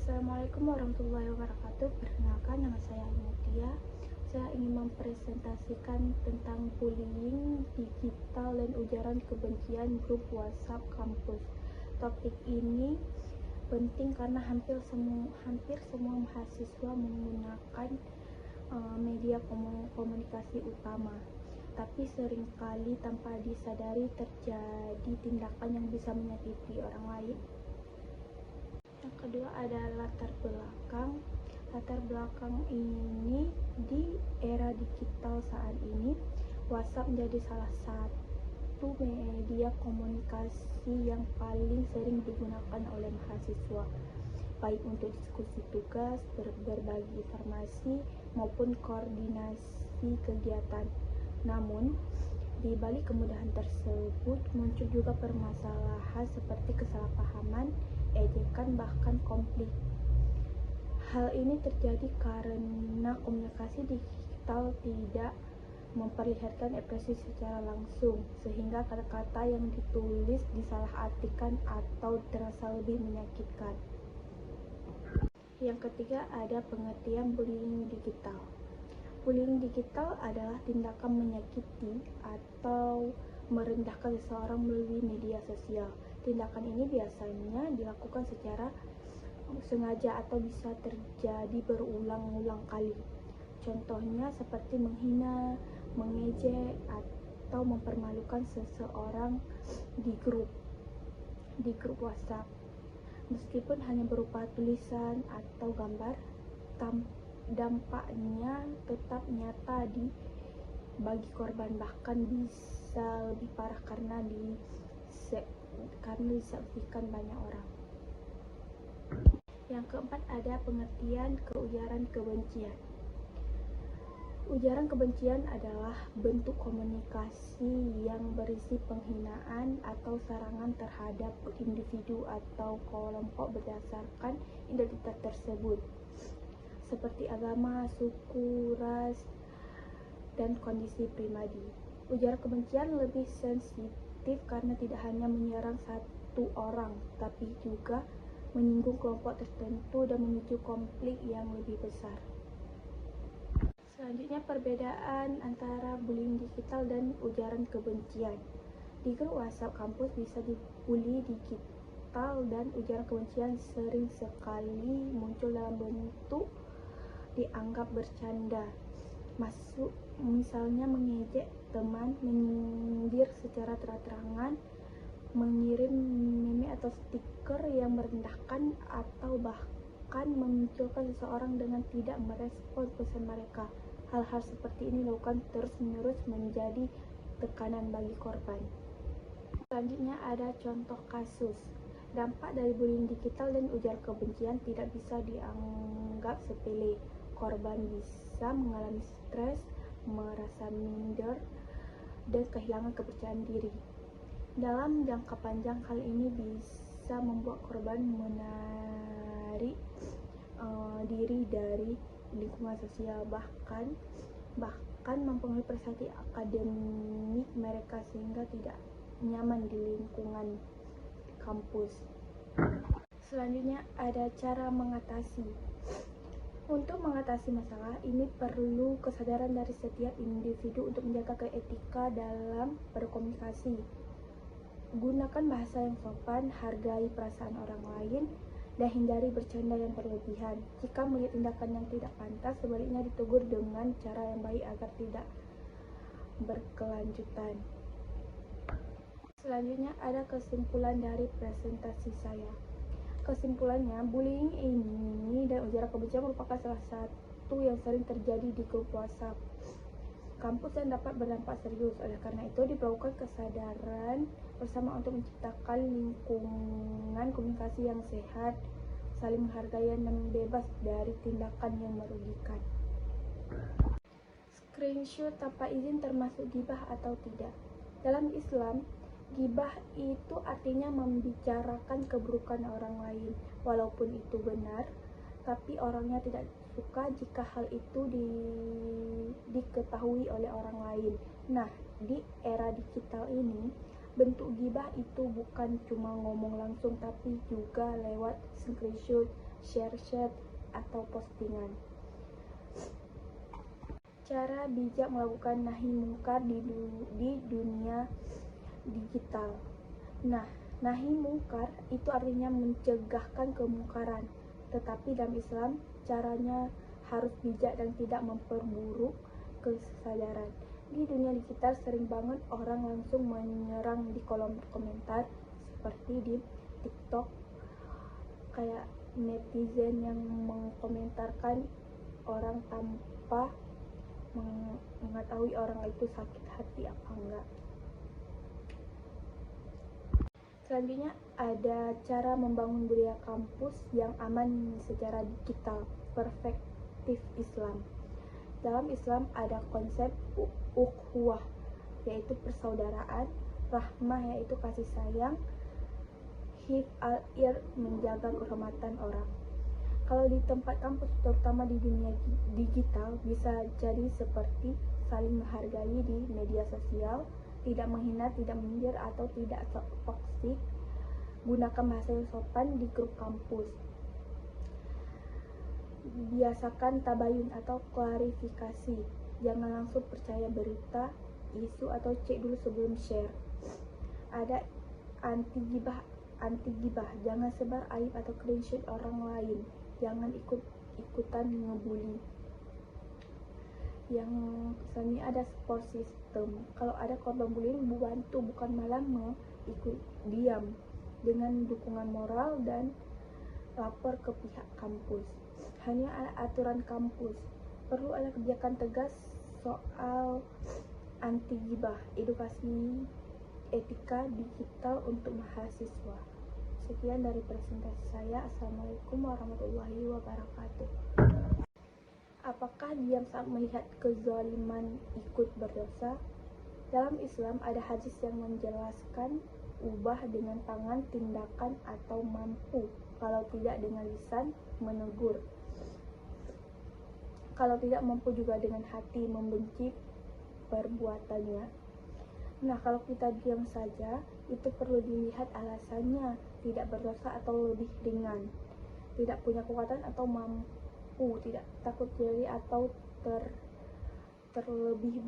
Assalamualaikum warahmatullahi wabarakatuh. Perkenalkan, nama saya Mutia. Saya ingin mempresentasikan tentang bullying digital dan ujaran kebencian grup WhatsApp kampus. Topik ini penting karena hampir semua mahasiswa menggunakan media komunikasi utama. Tapi seringkali tanpa disadari terjadi tindakan yang bisa menyakiti orang lain. Yang kedua ada latar belakang. Latar belakang ini di era digital saat ini, WhatsApp menjadi salah satu media komunikasi yang paling sering digunakan oleh mahasiswa, baik untuk diskusi tugas, berbagi informasi, maupun koordinasi kegiatan. Namun, di balik kemudahan tersebut muncul juga permasalahan seperti kesalahpahaman, ejekan, bahkan konflik. Hal ini terjadi karena komunikasi digital tidak memperlihatkan ekspresi secara langsung, sehingga kata-kata yang ditulis disalahartikan atau terasa lebih menyakitkan. Yang ketiga ada pengertian bullying digital. Bullying digital adalah tindakan menyakiti atau merendahkan seseorang melalui media sosial. Tindakan ini biasanya dilakukan secara sengaja atau bisa terjadi berulang-ulang kali. Contohnya seperti menghina, mengejek, atau mempermalukan seseorang di grup WhatsApp. Meskipun hanya berupa tulisan atau gambar, dampaknya tetap nyata bagi korban, bahkan bisa lebih parah karena disaksikan banyak orang. Yang keempat ada pengertian ujaran kebencian. Ujaran kebencian adalah bentuk komunikasi yang berisi penghinaan atau serangan terhadap individu atau kelompok berdasarkan identitas tersebut, seperti agama, suku, ras, dan kondisi pribadi. Ujaran kebencian lebih sensitif karena tidak hanya menyerang satu orang, tapi juga menyinggung kelompok tertentu dan memicu konflik yang lebih besar. Selanjutnya, perbedaan antara bullying digital dan ujaran kebencian. Di grup WhatsApp kampus bisa dibully digital dan ujaran kebencian sering sekali muncul dalam bentuk dianggap bercanda. Misalnya mengejek teman, menyindir secara terang-terangan, mengirim meme atau stiker yang merendahkan, atau bahkan memunculkan seseorang dengan tidak merespons pesan mereka. Hal-hal seperti ini dilakukan terus-menerus menjadi tekanan bagi korban. Selanjutnya ada contoh kasus. Dampak dari bullying digital dan ujaran kebencian tidak bisa dianggap sepele. Korban bisa mengalami stres, merasa minder, dan kehilangan kepercayaan diri. Dalam jangka panjang, hal ini bisa membuat korban menarik diri dari lingkungan sosial, bahkan mempengaruhi prestasi akademik mereka sehingga tidak nyaman di lingkungan kampus. Selanjutnya ada cara mengatasi. Untuk mengatasi masalah ini perlu kesadaran dari setiap individu untuk menjaga etika dalam berkomunikasi. Gunakan bahasa yang sopan, hargai perasaan orang lain, dan hindari bercanda yang berlebihan. Jika melihat tindakan yang tidak pantas, sebaliknya ditegur dengan cara yang baik agar tidak berkelanjutan. Selanjutnya ada kesimpulan dari presentasi saya. Kesimpulannya, bullying ini dan ujaran kebencian merupakan salah satu yang sering terjadi di grup WhatsApp kampus dan dapat berdampak serius. Oleh karena itu, diperlukan kesadaran bersama untuk menciptakan lingkungan komunikasi yang sehat, saling menghargai, dan bebas dari tindakan yang merugikan. Screenshot tanpa izin termasuk gibah atau tidak? Dalam Islam, gibah itu artinya membicarakan keburukan orang lain. Walaupun itu benar, tapi orangnya tidak suka jika hal itu diketahui oleh orang lain. Nah, di era digital ini, bentuk gibah itu bukan cuma ngomong langsung, tapi juga lewat screenshot, share atau postingan. Cara bijak melakukan nahi mungkar di dunia digital. Nah, nahi mungkar itu artinya mencegahkan kemungkaran, tetapi dalam Islam caranya harus bijak dan tidak memperburuk kesadaran. Di dunia digital sering banget orang langsung menyerang di kolom komentar, seperti di TikTok, kayak netizen yang mengkomentarkan orang tanpa mengetahui orang itu sakit hati apa enggak. Selanjutnya ada cara membangun budaya kampus yang aman secara digital, perspektif Islam. Dalam Islam ada konsep ukhuwah, yaitu persaudaraan, rahmah, yaitu kasih sayang, hifz al-ir, menjaga kehormatan orang. Kalau di tempat kampus, terutama di dunia digital, bisa jadi seperti saling menghargai di media sosial, tidak menghina, tidak menyindir, atau tidak toksik. Gunakan bahasa yang sopan di grup kampus. Biasakan tabayun atau klarifikasi. Jangan langsung percaya berita, isu, atau cek dulu sebelum share. Ada anti gibah. Jangan sebar aib atau screenshot orang lain. Jangan ikutan ngebully. Yang selanjutnya ada support system. Kalau ada korban bullying, bantu, bukan malah ikut diam. Dengan dukungan moral dan lapor ke pihak kampus. Hanya ada aturan kampus. Perlu ada kebijakan tegas soal anti gibah, edukasi etika digital untuk mahasiswa. Sekian dari presentasi saya. Assalamualaikum warahmatullahi wabarakatuh. Apakah diam saat melihat kezaliman ikut berdosa? Dalam Islam ada hadis yang menjelaskan ubah dengan tangan, tindakan, atau mampu. Kalau tidak dengan lisan, menegur. Kalau tidak mampu juga dengan hati, membenci perbuatannya. Nah, kalau kita diam saja, itu perlu dilihat alasannya. Tidak berdosa atau lebih ringan, tidak punya kekuatan atau mampu, tidak takut jari atau terlebih